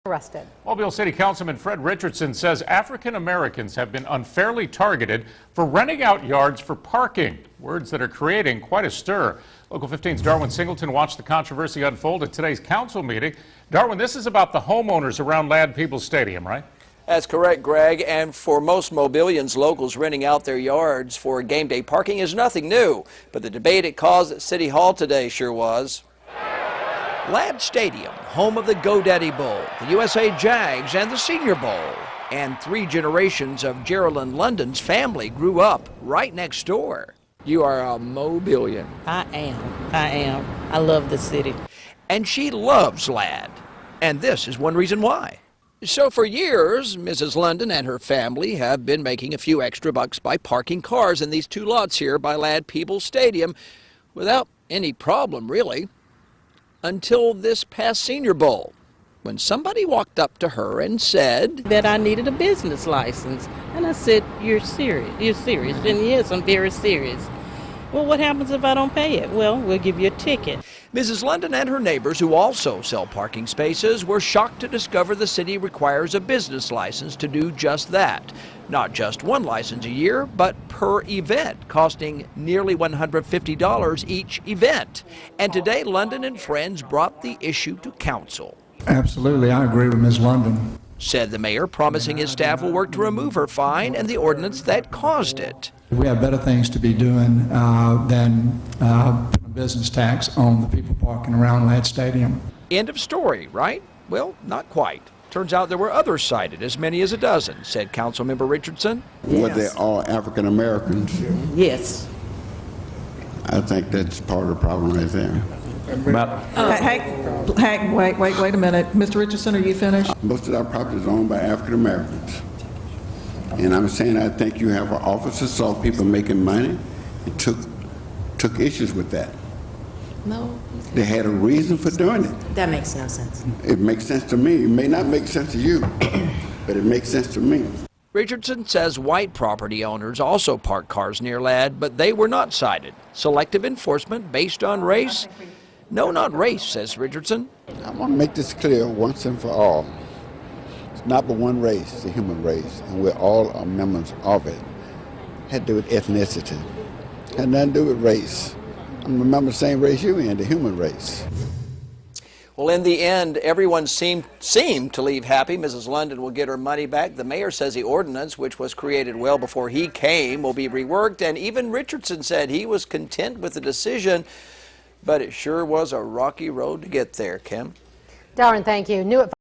Arrested. Mobile City Councilman Fred Richardson says African Americans have been unfairly targeted for renting out yards for parking. Words that are creating quite a stir. Local 15's Darwin Singleton watched the controversy unfold at today's council meeting. Darwin, this is about the homeowners around Ladd Peebles Stadium, right? That's correct, Greg. And for most Mobilians, locals renting out their yards for game day parking is nothing new. But the debate it caused at City Hall today sure was. Ladd Stadium, home of the GoDaddy Bowl, the USA Jags and the Senior Bowl. And 3 generations of Gerrlyn London's family grew up right next door. You are a Mobilian. I am. I love the city. And she loves Ladd. And this is one reason why. So for years, Mrs. London and her family have been making a few extra bucks by parking cars in these 2 lots here by Ladd Peebles Stadium without any problem, really. Until this past Senior Bowl, when somebody walked up to her and said that I needed a business license. And I said, "You're serious? You're serious?" And yes, I'm very serious. Well, what happens if I don't pay it? Well, we'll give you a ticket. Mrs. London and her neighbors, who also sell parking spaces, were shocked to discover the city requires a business license to do just that. Not just 1 license a year, but per event, costing nearly $150 each event. And today, London and friends brought the issue to council. Absolutely, I agree with Ms. London. Said the mayor, promising his staff will work to remove her fine and the ordinance that caused it. We have better things to be doing than putting a business tax on the people parking around Ladd Stadium. End of story, right? Well, not quite. Turns out there were others cited, as many as a dozen, said Councilmember Richardson. Were they all African Americans? Yes. I think that's part of the problem right there. Wait a minute. Mr. Richardson, are you finished? Most of our property is owned by African Americans. And I'm saying I think you have an officer saw people making money and took issues with that. No. They had a reason for doing it. That makes no sense. It makes sense to me. It may not make sense to you, but it makes sense to me. Richardson says white property owners also park cars near Ladd, but they were not cited. Selective enforcement based on race? No, not race, says Richardson. I want to make this clear once and for all. It's not but one race, it's the human race, and we're all members of it. It had to do with ethnicity. It had nothing to do with race. I'm a member of the same race you're in, the human race. Well, in the end, everyone seemed to leave happy. Mrs. London will get her money back. The mayor says the ordinance, which was created well before he came, will be reworked. And even Richardson said he was content with the decision, but it sure was a rocky road to get there, Kim. Darwin, thank you. New at